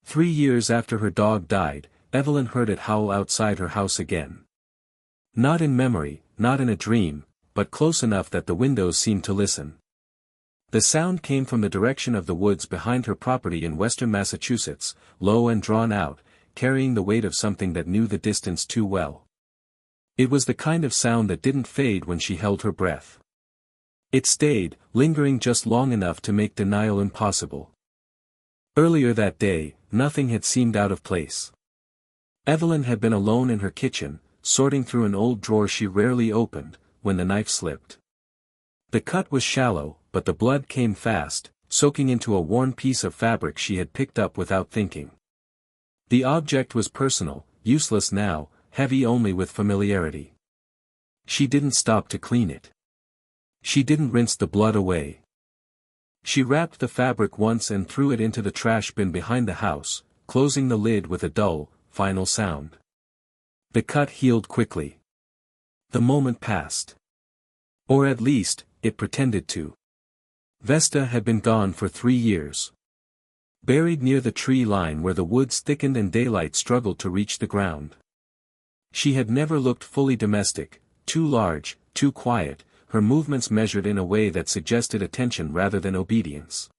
3 years after her dog died, Evelyn heard it howl outside her house again. Not in memory, not in a dream, but close enough that the windows seemed to listen. The sound came from the direction of the woods behind her property in western Massachusetts, low and drawn out, carrying the weight of something that knew the distance too well. It was the kind of sound that didn't fade when she held her breath. It stayed, lingering just long enough to make denial impossible. Earlier that day, nothing had seemed out of place. Evelyn had been alone in her kitchen, sorting through an old drawer she rarely opened, when the knife slipped. The cut was shallow, but the blood came fast, soaking into a worn piece of fabric she had picked up without thinking. The object was personal, useless now, heavy only with familiarity. She didn't stop to clean it. She didn't rinse the blood away. She wrapped the fabric once and threw it into the trash bin behind the house, closing the lid with a dull, final sound. The cut healed quickly. The moment passed. Or at least, it pretended to. Vesta had been gone for 3 years. Buried near the tree line where the woods thickened and daylight struggled to reach the ground. She had never looked fully domestic, too large, too quiet, her movements measured in a way that suggested attention rather than obedience.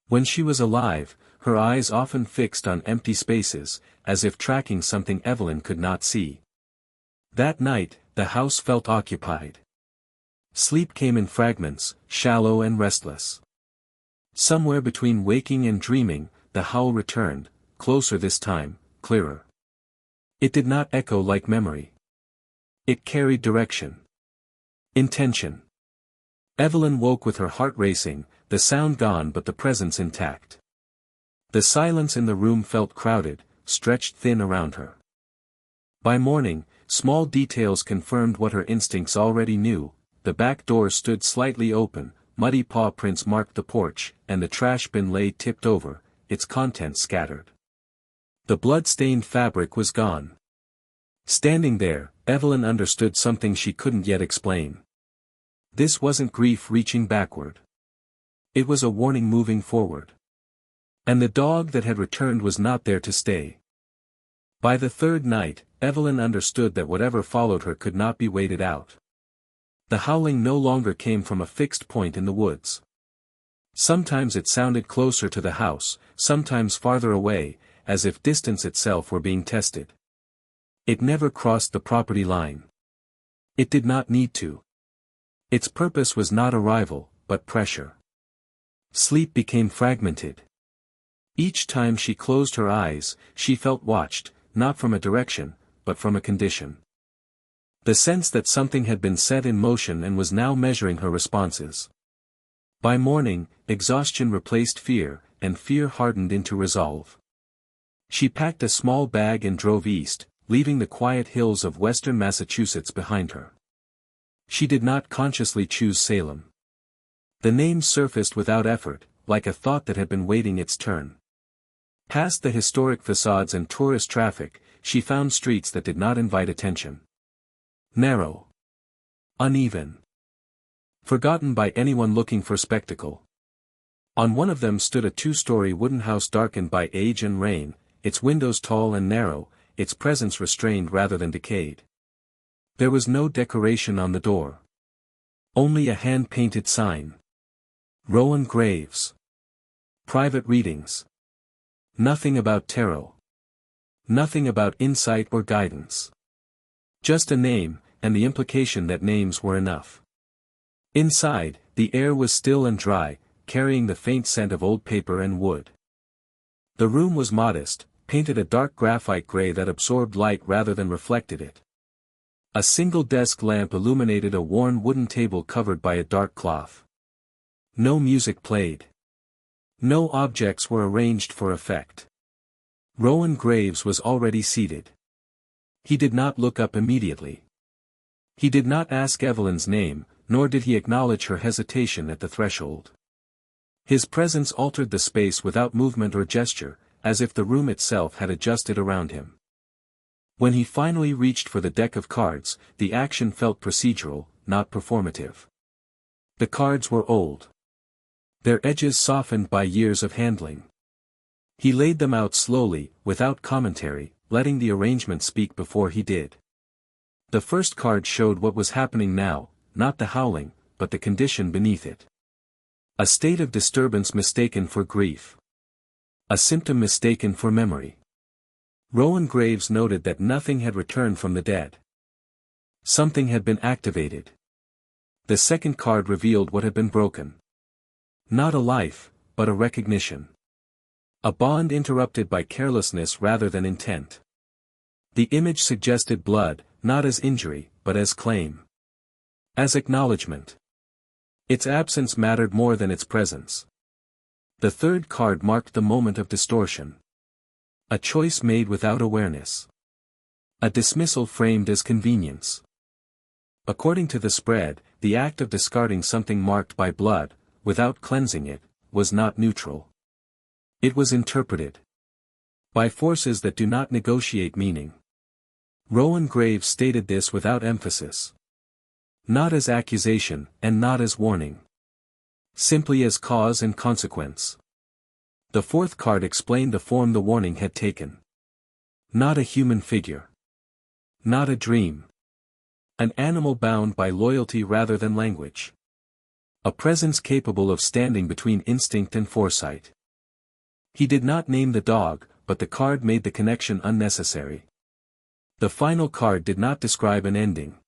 When she was alive, her eyes often fixed on empty spaces, as if tracking something Evelyn could not see. That night, the house felt occupied. Sleep came in fragments, shallow and restless. Somewhere between waking and dreaming, the howl returned, closer this time, clearer. It did not echo like memory. It carried direction. Intention. Evelyn woke with her heart racing, the sound gone but the presence intact. The silence in the room felt crowded, stretched thin around her. By morning, small details confirmed what her instincts already knew. The back door stood slightly open, muddy paw prints marked the porch, and the trash bin lay tipped over, its contents scattered. The blood-stained fabric was gone. Standing there, Evelyn understood something she couldn't yet explain. This wasn't grief reaching backward. It was a warning moving forward. And the dog that had returned was not there to stay. By the third night, Evelyn understood that whatever followed her could not be waited out. The howling no longer came from a fixed point in the woods. Sometimes it sounded closer to the house, sometimes farther away, as if distance itself were being tested. It never crossed the property line. It did not need to. Its purpose was not arrival, but pressure. Sleep became fragmented. Each time she closed her eyes, she felt watched, not from a direction, but from a condition. The sense that something had been set in motion and was now measuring her responses. By morning, exhaustion replaced fear, and fear hardened into resolve. She packed a small bag and drove east, leaving the quiet hills of western Massachusetts behind her. She did not consciously choose Salem. The name surfaced without effort, like a thought that had been waiting its turn. Past the historic facades and tourist traffic, she found streets that did not invite attention. Narrow. Uneven. Forgotten by anyone looking for spectacle. On one of them stood a 2-story wooden house darkened by age and rain, its windows tall and narrow, its presence restrained rather than decayed. There was no decoration on the door. Only a hand-painted sign. Rowan Graves. Private readings. Nothing about tarot. Nothing about insight or guidance. Just a name, and the implication that names were enough. Inside, the air was still and dry, carrying the faint scent of old paper and wood. The room was modest, painted a dark graphite gray that absorbed light rather than reflected it. A single desk lamp illuminated a worn wooden table covered by a dark cloth. No music played. No objects were arranged for effect. Rowan Graves was already seated. He did not look up immediately. He did not ask Evelyn's name, nor did he acknowledge her hesitation at the threshold. His presence altered the space without movement or gesture, as if the room itself had adjusted around him. When he finally reached for the deck of cards, the action felt procedural, not performative. The cards were old. Their edges softened by years of handling. He laid them out slowly, without commentary, letting the arrangement speak before he did. The first card showed what was happening now, not the howling, but the condition beneath it. A state of disturbance mistaken for grief. A symptom mistaken for memory. Rowan Graves noted that nothing had returned from the dead. Something had been activated. The second card revealed what had been broken. Not a life, but a recognition. A bond interrupted by carelessness rather than intent. The image suggested blood, not as injury, but as claim. As acknowledgement. Its absence mattered more than its presence. The third card marked the moment of distortion. A choice made without awareness. A dismissal framed as convenience. According to the spread, the act of discarding something marked by blood, without cleansing it, was not neutral. It was interpreted by forces that do not negotiate meaning. Rowan Graves stated this without emphasis. Not as accusation, and not as warning. Simply as cause and consequence. The fourth card explained the form the warning had taken. Not a human figure. Not a dream. An animal bound by loyalty rather than language. A presence capable of standing between instinct and foresight. He did not name the dog, but the card made the connection unnecessary. The final card did not describe an ending.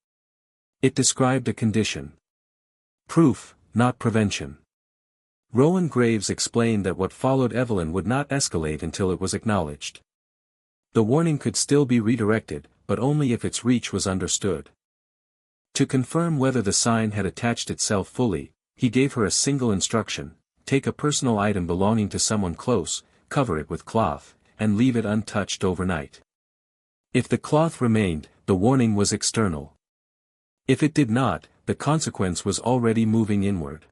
It described a condition. Proof, not prevention. Rowan Graves explained that what followed Evelyn would not escalate until it was acknowledged. The warning could still be redirected, but only if its reach was understood. To confirm whether the sign had attached itself fully, he gave her a single instruction: take a personal item belonging to someone close, cover it with cloth, and leave it untouched overnight. If the cloth remained, the warning was external. If it did not, the consequence was already moving inward.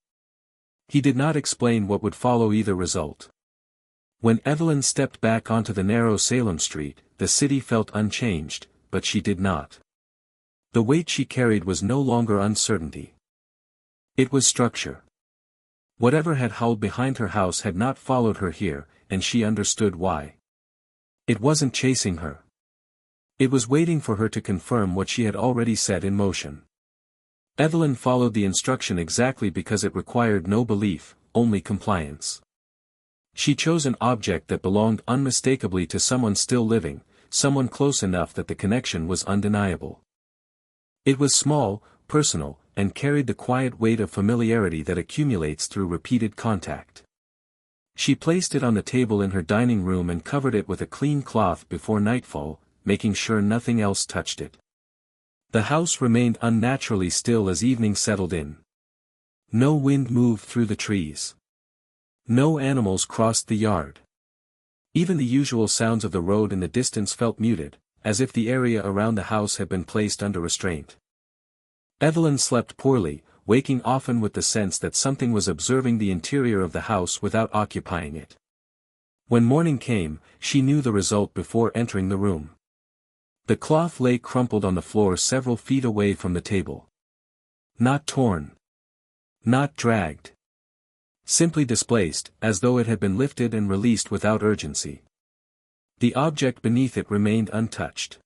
He did not explain what would follow either result. When Evelyn stepped back onto the narrow Salem Street, the city felt unchanged, but she did not. The weight she carried was no longer uncertainty. It was structure. Whatever had howled behind her house had not followed her here, and she understood why. It wasn't chasing her. It was waiting for her to confirm what she had already set in motion. Evelyn followed the instruction exactly because it required no belief, only compliance. She chose an object that belonged unmistakably to someone still living, someone close enough that the connection was undeniable. It was small, personal, and carried the quiet weight of familiarity that accumulates through repeated contact. She placed it on the table in her dining room and covered it with a clean cloth before nightfall, making sure nothing else touched it. The house remained unnaturally still as evening settled in. No wind moved through the trees. No animals crossed the yard. Even the usual sounds of the road in the distance felt muted, as if the area around the house had been placed under restraint. Evelyn slept poorly, waking often with the sense that something was observing the interior of the house without occupying it. When morning came, she knew the result before entering the room. The cloth lay crumpled on the floor several feet away from the table. Not torn. Not dragged. Simply displaced, as though it had been lifted and released without urgency. The object beneath it remained untouched.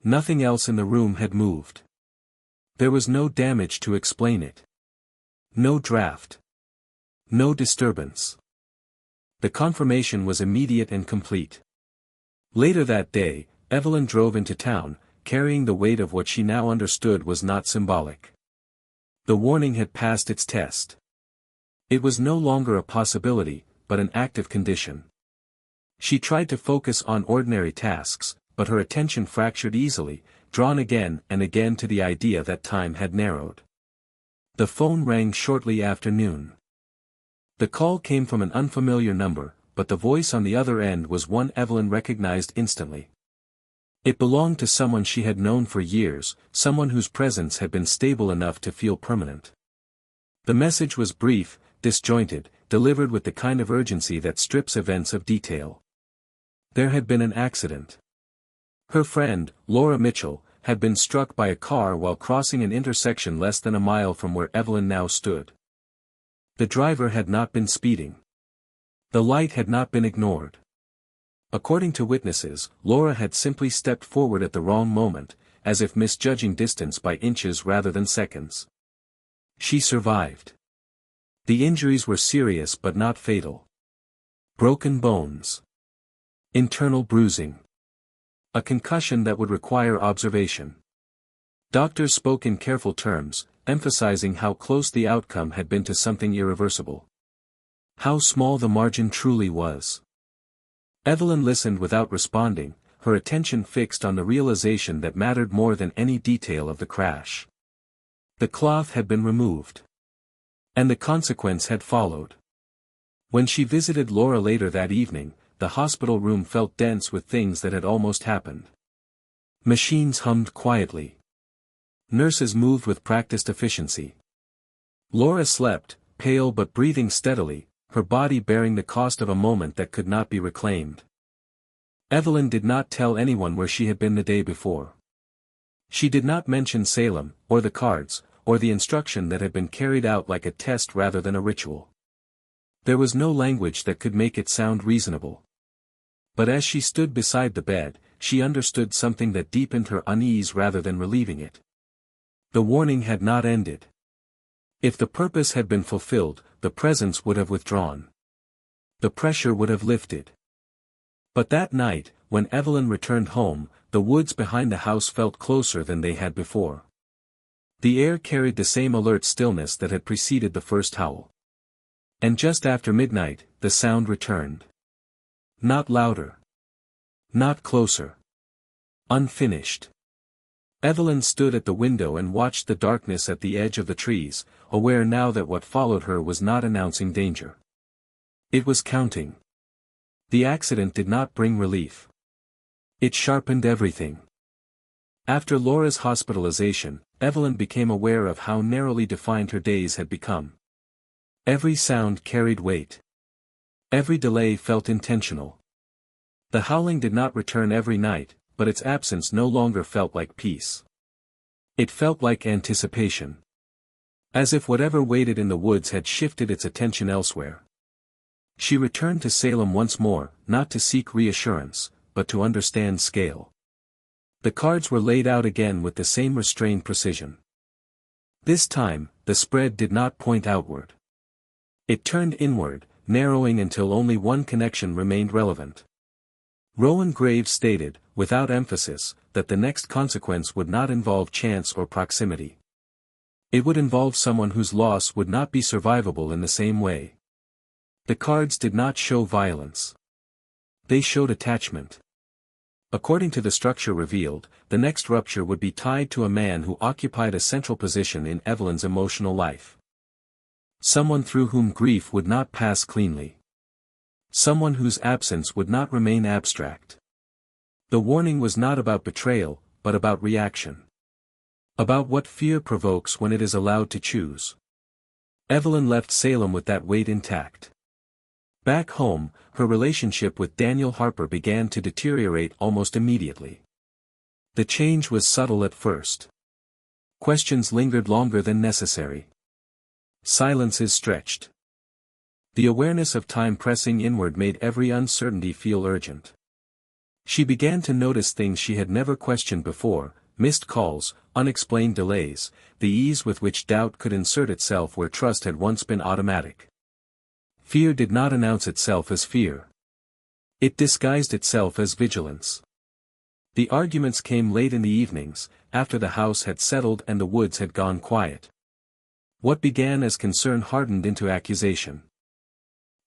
Nothing else in the room had moved. There was no damage to explain it. No draft. No disturbance. The confirmation was immediate and complete. Later that day, Evelyn drove into town, carrying the weight of what she now understood was not symbolic. The warning had passed its test. It was no longer a possibility, but an active condition. She tried to focus on ordinary tasks, but her attention fractured easily, drawn again and again to the idea that time had narrowed. The phone rang shortly after noon. The call came from an unfamiliar number, but the voice on the other end was one Evelyn recognized instantly. It belonged to someone she had known for years, someone whose presence had been stable enough to feel permanent. The message was brief, disjointed, delivered with the kind of urgency that strips events of detail. There had been an accident. Her friend, Laura Mitchell, had been struck by a car while crossing an intersection less than a mile from where Evelyn now stood. The driver had not been speeding. The light had not been ignored. According to witnesses, Laura had simply stepped forward at the wrong moment, as if misjudging distance by inches rather than seconds. She survived. The injuries were serious but not fatal. Broken bones. Internal bruising. A concussion that would require observation. Doctors spoke in careful terms, emphasizing how close the outcome had been to something irreversible. How small the margin truly was. Evelyn listened without responding, her attention fixed on the realization that mattered more than any detail of the crash. The cloth had been removed. And the consequence had followed. When she visited Laura later that evening, the hospital room felt dense with things that had almost happened. Machines hummed quietly. Nurses moved with practiced efficiency. Laura slept, pale but breathing steadily, her body bearing the cost of a moment that could not be reclaimed. Evelyn did not tell anyone where she had been the day before. She did not mention Salem, or the cards, or the instruction that had been carried out like a test rather than a ritual. There was no language that could make it sound reasonable. But as she stood beside the bed, she understood something that deepened her unease rather than relieving it. The warning had not ended. If the purpose had been fulfilled, the presence would have withdrawn. The pressure would have lifted. But that night, when Evelyn returned home, the woods behind the house felt closer than they had before. The air carried the same alert stillness that had preceded the first howl. And just after midnight, the sound returned. Not louder. Not closer. Unfinished. Evelyn stood at the window and watched the darkness at the edge of the trees, aware now that what followed her was not announcing danger. It was counting. The accident did not bring relief. It sharpened everything. After Laura's hospitalization, Evelyn became aware of how narrowly defined her days had become. Every sound carried weight. Every delay felt intentional. The howling did not return every night, but its absence no longer felt like peace. It felt like anticipation. As if whatever waited in the woods had shifted its attention elsewhere. She returned to Salem once more, not to seek reassurance, but to understand scale. The cards were laid out again with the same restrained precision. This time, the spread did not point outward. It turned inward, narrowing until only one connection remained relevant. Rowan Graves stated, without emphasis, that the next consequence would not involve chance or proximity. It would involve someone whose loss would not be survivable in the same way. The cards did not show violence. They showed attachment. According to the structure revealed, the next rupture would be tied to a man who occupied a central position in Evelyn's emotional life. Someone through whom grief would not pass cleanly. Someone whose absence would not remain abstract. The warning was not about betrayal, but about reaction. About what fear provokes when it is allowed to choose. Evelyn left Salem with that weight intact. Back home, her relationship with Daniel Harper began to deteriorate almost immediately. The change was subtle at first. Questions lingered longer than necessary. Silences stretched. The awareness of time pressing inward made every uncertainty feel urgent. She began to notice things she had never questioned before: missed calls, unexplained delays, the ease with which doubt could insert itself where trust had once been automatic. Fear did not announce itself as fear. It disguised itself as vigilance. The arguments came late in the evenings, after the house had settled and the woods had gone quiet. What began as concern hardened into accusation.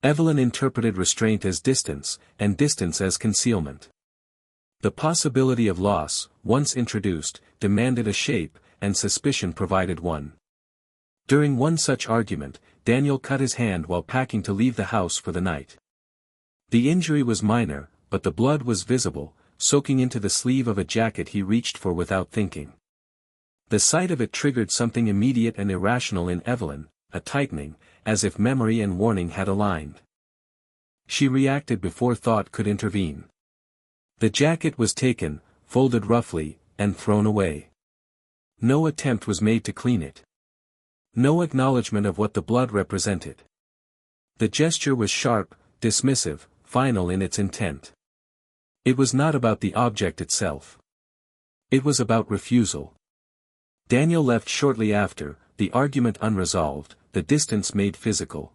Evelyn interpreted restraint as distance, and distance as concealment. The possibility of loss, once introduced, demanded a shape, and suspicion provided one. During one such argument, Daniel cut his hand while packing to leave the house for the night. The injury was minor, but the blood was visible, soaking into the sleeve of a jacket he reached for without thinking. The sight of it triggered something immediate and irrational in Evelyn, a tightening, as if memory and warning had aligned. She reacted before thought could intervene. The jacket was taken, folded roughly, and thrown away. No attempt was made to clean it. No acknowledgement of what the blood represented. The gesture was sharp, dismissive, final in its intent. It was not about the object itself. It was about refusal. Daniel left shortly after, the argument unresolved, the distance made physical.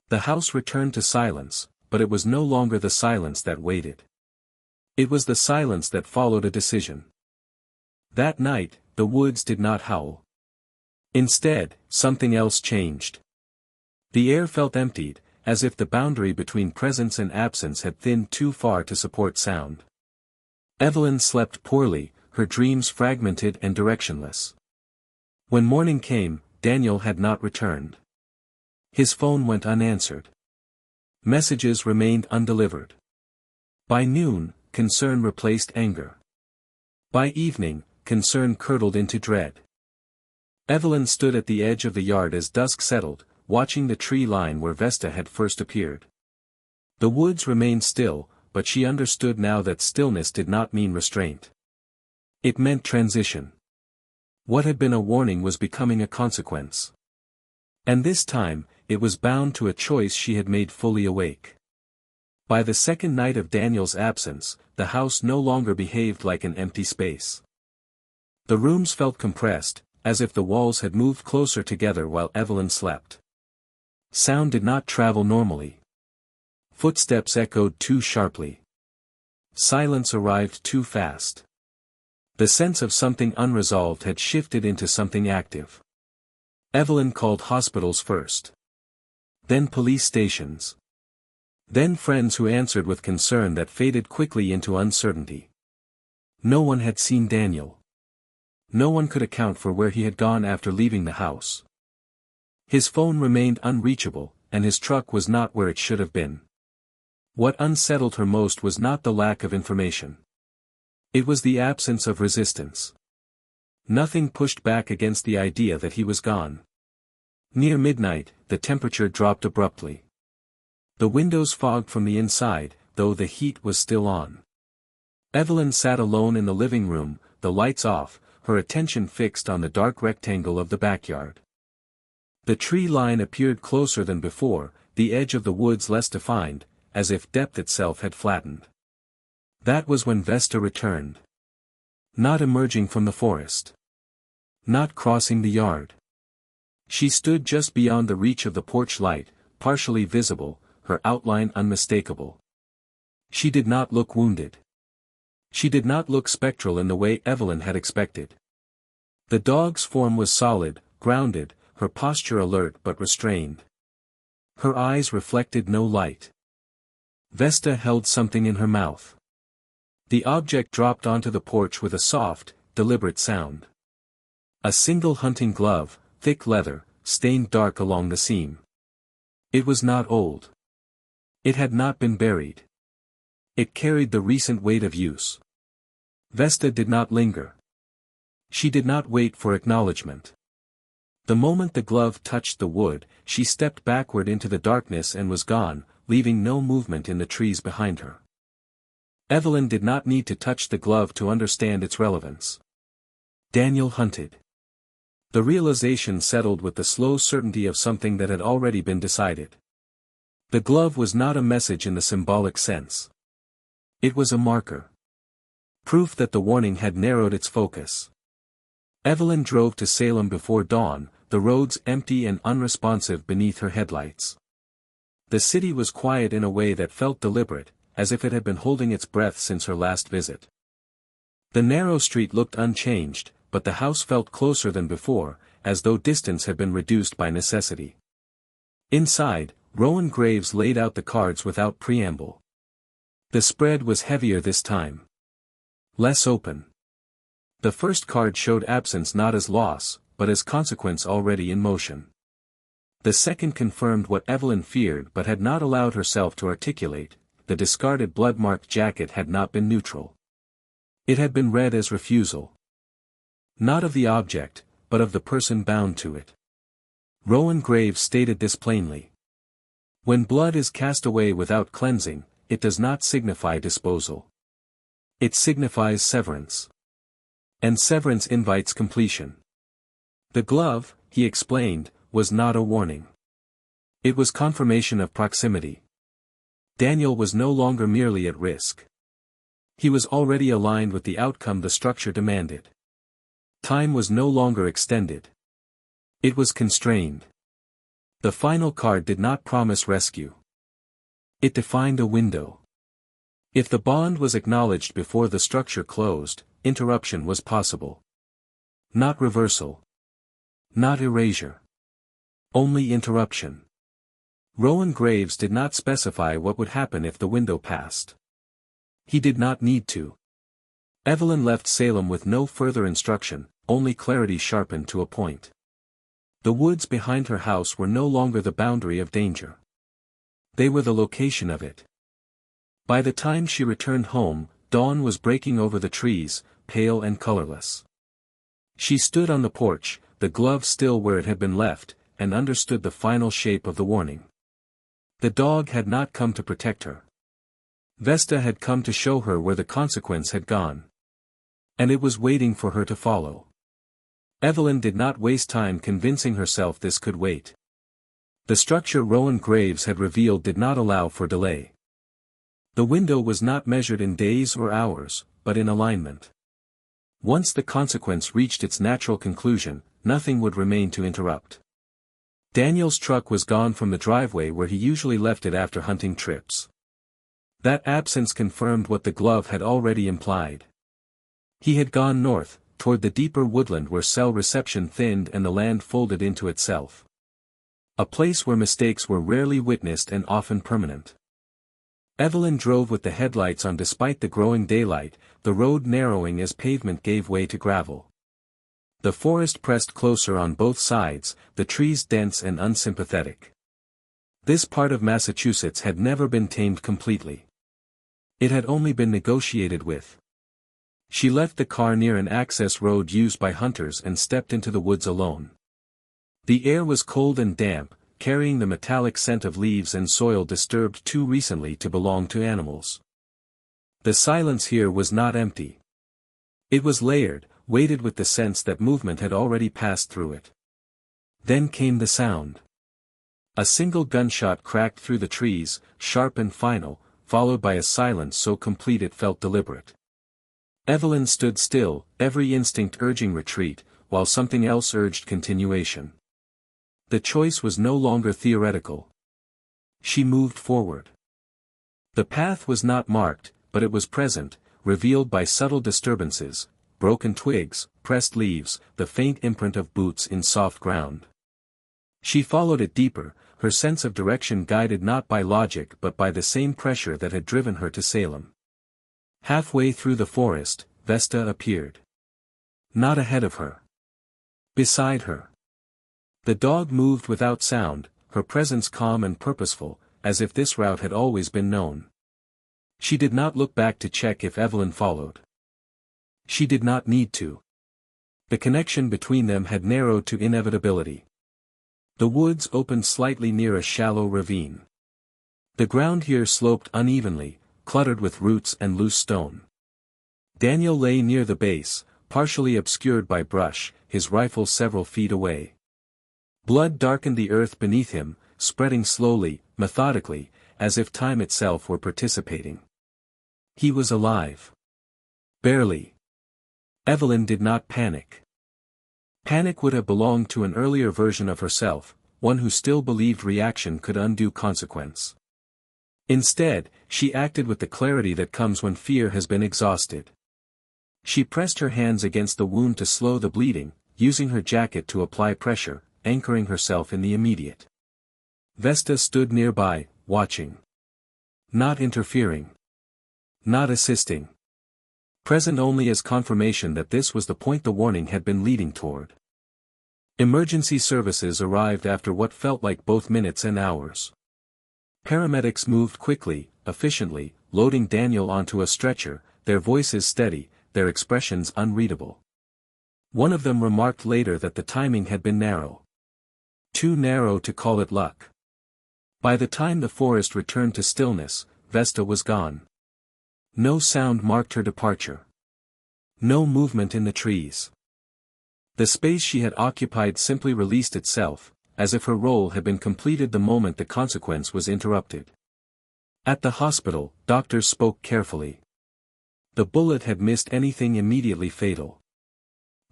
The house returned to silence, but it was no longer the silence that waited. It was the silence that followed a decision. That night, the woods did not howl. Instead, something else changed. The air felt emptied, as if the boundary between presence and absence had thinned too far to support sound. Evelyn slept poorly, her dreams fragmented and directionless. When morning came, Daniel had not returned. His phone went unanswered. Messages remained undelivered. By noon, concern replaced anger. By evening, concern curdled into dread. Evelyn stood at the edge of the yard as dusk settled, watching the tree line where Vesta had first appeared. The woods remained still, but she understood now that stillness did not mean restraint. It meant transition. What had been a warning was becoming a consequence. And this time, it was bound to a choice she had made fully awake. By the second night of Daniel's absence, the house no longer behaved like an empty space. The rooms felt compressed, as if the walls had moved closer together while Evelyn slept. Sound did not travel normally. Footsteps echoed too sharply. Silence arrived too fast. The sense of something unresolved had shifted into something active. Evelyn called hospitals first. Then police stations. Then friends who answered with concern that faded quickly into uncertainty. No one had seen Daniel. No one could account for where he had gone after leaving the house. His phone remained unreachable, and his truck was not where it should have been. What unsettled her most was not the lack of information. It was the absence of resistance. Nothing pushed back against the idea that he was gone. Near midnight, the temperature dropped abruptly. The windows fogged from the inside, though the heat was still on. Evelyn sat alone in the living room, the lights off, her attention fixed on the dark rectangle of the backyard. The tree line appeared closer than before, the edge of the woods less defined, as if depth itself had flattened. That was when Vesta returned. Not emerging from the forest. Not crossing the yard. She stood just beyond the reach of the porch light, partially visible, her outline unmistakable. She did not look wounded. She did not look spectral in the way Evelyn had expected. The dog's form was solid, grounded, her posture alert but restrained. Her eyes reflected no light. Vesta held something in her mouth. The object dropped onto the porch with a soft, deliberate sound. A single hunting glove, thick leather, stained dark along the seam. It was not old. It had not been buried. It carried the recent weight of use. Vesta did not linger. She did not wait for acknowledgement. The moment the glove touched the wood, she stepped backward into the darkness and was gone, leaving no movement in the trees behind her. Evelyn did not need to touch the glove to understand its relevance. Daniel hunted. The realization settled with the slow certainty of something that had already been decided. The glove was not a message in the symbolic sense. It was a marker. Proof that the warning had narrowed its focus. Evelyn drove to Salem before dawn, the roads empty and unresponsive beneath her headlights. The city was quiet in a way that felt deliberate, as if it had been holding its breath since her last visit. The narrow street looked unchanged, but the house felt closer than before, as though distance had been reduced by necessity. Inside, Rowan Graves laid out the cards without preamble. The spread was heavier this time. Less open. The first card showed absence not as loss, but as consequence already in motion. The second confirmed what Evelyn feared but had not allowed herself to articulate: the discarded blood-marked jacket had not been neutral. It had been read as refusal. Not of the object, but of the person bound to it. Rowan Graves stated this plainly. When blood is cast away without cleansing, it does not signify disposal. It signifies severance. And severance invites completion. The glove, he explained, was not a warning. It was confirmation of proximity. Daniel was no longer merely at risk. He was already aligned with the outcome the structure demanded. Time was no longer extended. It was constrained. The final card did not promise rescue. It defined a window. If the bond was acknowledged before the structure closed, interruption was possible. Not reversal. Not erasure. Only interruption. Rowan Graves did not specify what would happen if the window passed. He did not need to. Evelyn left Salem with no further instruction, only clarity sharpened to a point. The woods behind her house were no longer the boundary of danger. They were the location of it. By the time she returned home, dawn was breaking over the trees, pale and colorless. She stood on the porch, the glove still where it had been left, and understood the final shape of the warning. The dog had not come to protect her. Vesta had come to show her where the consequence had gone. And it was waiting for her to follow. Evelyn did not waste time convincing herself this could wait. The structure Rowan Graves had revealed did not allow for delay. The window was not measured in days or hours, but in alignment. Once the consequence reached its natural conclusion, nothing would remain to interrupt. Daniel's truck was gone from the driveway where he usually left it after hunting trips. That absence confirmed what the glove had already implied. He had gone north, toward the deeper woodland where cell reception thinned and the land folded into itself. A place where mistakes were rarely witnessed and often permanent. Evelyn drove with the headlights on despite the growing daylight, the road narrowing as pavement gave way to gravel. The forest pressed closer on both sides, the trees dense and unsympathetic. This part of Massachusetts had never been tamed completely. It had only been negotiated with. She left the car near an access road used by hunters and stepped into the woods alone. The air was cold and damp, carrying the metallic scent of leaves and soil disturbed too recently to belong to animals. The silence here was not empty. It was layered, weighted with the sense that movement had already passed through it. Then came the sound. A single gunshot cracked through the trees, sharp and final, followed by a silence so complete it felt deliberate. Evelyn stood still, every instinct urging retreat, while something else urged continuation. The choice was no longer theoretical. She moved forward. The path was not marked, but it was present, revealed by subtle disturbances, broken twigs, pressed leaves, the faint imprint of boots in soft ground. She followed it deeper, her sense of direction guided not by logic but by the same pressure that had driven her to Salem. Halfway through the forest, Vesta appeared. Not ahead of her. Beside her. The dog moved without sound, her presence calm and purposeful, as if this route had always been known. She did not look back to check if Evelyn followed. She did not need to. The connection between them had narrowed to inevitability. The woods opened slightly near a shallow ravine. The ground here sloped unevenly, cluttered with roots and loose stone. Daniel lay near the base, partially obscured by brush, his rifle several feet away. Blood darkened the earth beneath him, spreading slowly, methodically, as if time itself were participating. He was alive. Barely. Evelyn did not panic. Panic would have belonged to an earlier version of herself, one who still believed reaction could undo consequence. Instead, she acted with the clarity that comes when fear has been exhausted. She pressed her hands against the wound to slow the bleeding, using her jacket to apply pressure, anchoring herself in the immediate. Vesta stood nearby, watching. Not interfering. Not assisting. Present only as confirmation that this was the point the warning had been leading toward. Emergency services arrived after what felt like both minutes and hours. Paramedics moved quickly, efficiently, loading Daniel onto a stretcher, their voices steady, their expressions unreadable. One of them remarked later that the timing had been narrow. Too narrow to call it luck. By the time the forest returned to stillness, Vesta was gone. No sound marked her departure. No movement in the trees. The space she had occupied simply released itself, as if her role had been completed the moment the consequence was interrupted. At the hospital, doctors spoke carefully. The bullet had missed anything immediately fatal.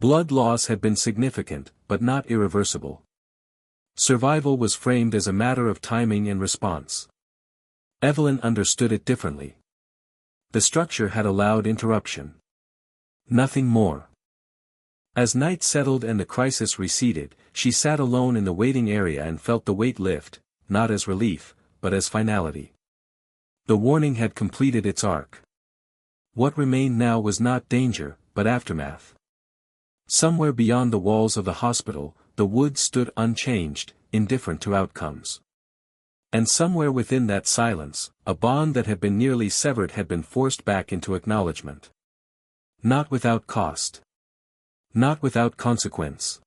Blood loss had been significant, but not irreversible. Survival was framed as a matter of timing and response. Evelyn understood it differently. The structure had allowed interruption. Nothing more. As night settled and the crisis receded, she sat alone in the waiting area and felt the weight lift, not as relief, but as finality. The warning had completed its arc. What remained now was not danger, but aftermath. Somewhere beyond the walls of the hospital, the woods stood unchanged, indifferent to outcomes. And somewhere within that silence, a bond that had been nearly severed had been forced back into acknowledgement. Not without cost. Not without consequence.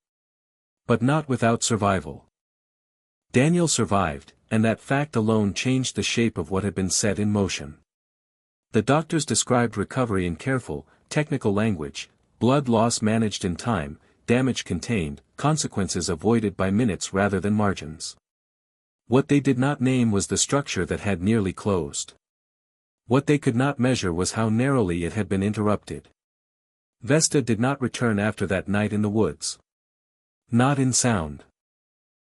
But not without survival. Daniel survived, and that fact alone changed the shape of what had been set in motion. The doctors described recovery in careful, technical language: blood loss managed in time, damage contained, consequences avoided by minutes rather than margins. What they did not name was the structure that had nearly closed. What they could not measure was how narrowly it had been interrupted. Vesta did not return after that night in the woods. Not in sound.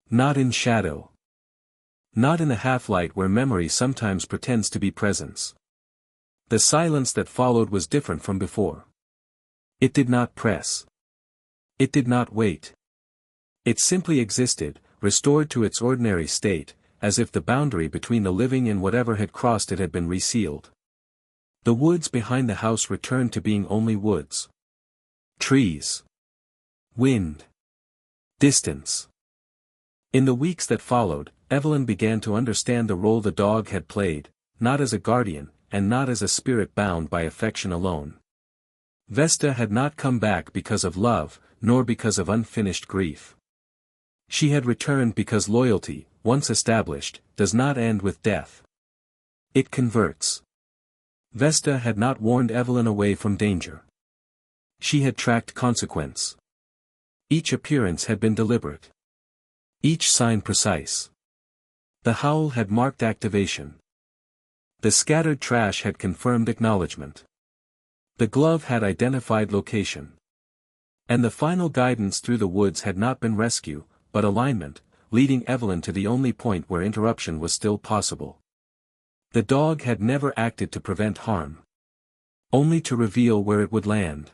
Not in shadow. Not in the half-light where memory sometimes pretends to be presence. The silence that followed was different from before. It did not press. It did not wait. It simply existed, restored to its ordinary state, as if the boundary between the living and whatever had crossed it had been resealed. The woods behind the house returned to being only woods. Trees. Wind. Distance. In the weeks that followed, Evelyn began to understand the role the dog had played, not as a guardian, and not as a spirit bound by affection alone. Vesta had not come back because of love, nor because of unfinished grief. She had returned because loyalty, once established, does not end with death. It converts. Vesta had not warned Evelyn away from danger. She had tracked consequence. Each appearance had been deliberate. Each sign precise. The howl had marked activation. The scattered trash had confirmed acknowledgement. The glove had identified location. And the final guidance through the woods had not been rescue, but alignment, leading Evelyn to the only point where interruption was still possible. The dog had never acted to prevent harm. Only to reveal where it would land.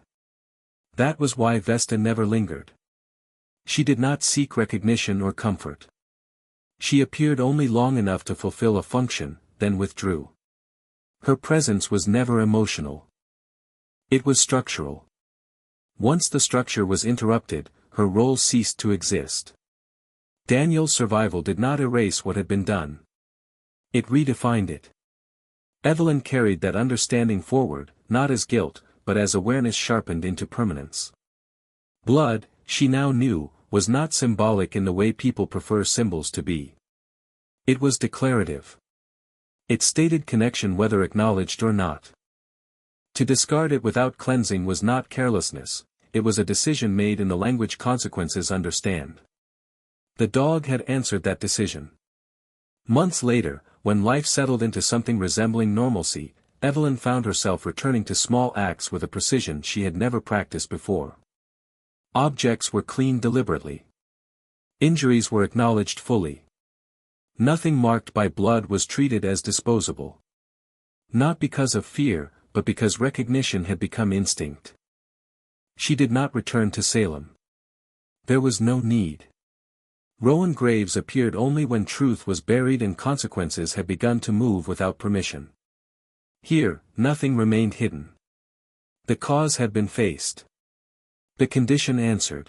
That was why Vesta never lingered. She did not seek recognition or comfort. She appeared only long enough to fulfill a function, then withdrew. Her presence was never emotional. It was structural. Once the structure was interrupted, her role ceased to exist. Daniel's survival did not erase what had been done. It redefined it. Evelyn carried that understanding forward, not as guilt, but as awareness sharpened into permanence. Blood, she now knew, was not symbolic in the way people prefer symbols to be. It was declarative. It stated connection whether acknowledged or not. To discard it without cleansing was not carelessness, it was a decision made in the language consequences understand. The dog had answered that decision. Months later, when life settled into something resembling normalcy, Evelyn found herself returning to small acts with a precision she had never practiced before. Objects were cleaned deliberately. Injuries were acknowledged fully. Nothing marked by blood was treated as disposable. Not because of fear, but because recognition had become instinct. She did not return to Salem. There was no need. Rowan graves appeared only when truth was buried and consequences had begun to move without permission. Here, nothing remained hidden. The cause had been faced. The condition answered.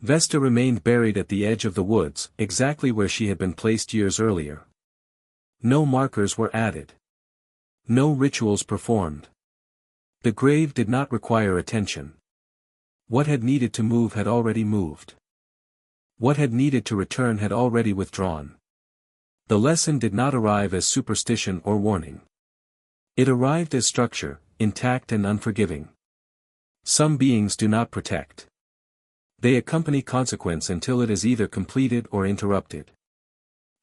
Vesta remained buried at the edge of the woods, exactly where she had been placed years earlier. No markers were added. No rituals performed. The grave did not require attention. What had needed to move had already moved. What had needed to return had already withdrawn. The lesson did not arrive as superstition or warning. It arrived as structure, intact and unforgiving. Some beings do not protect. They accompany consequence until it is either completed or interrupted.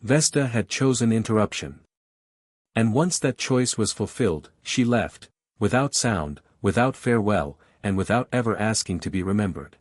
Vesta had chosen interruption. And once that choice was fulfilled, she left, without sound, without farewell, and without ever asking to be remembered.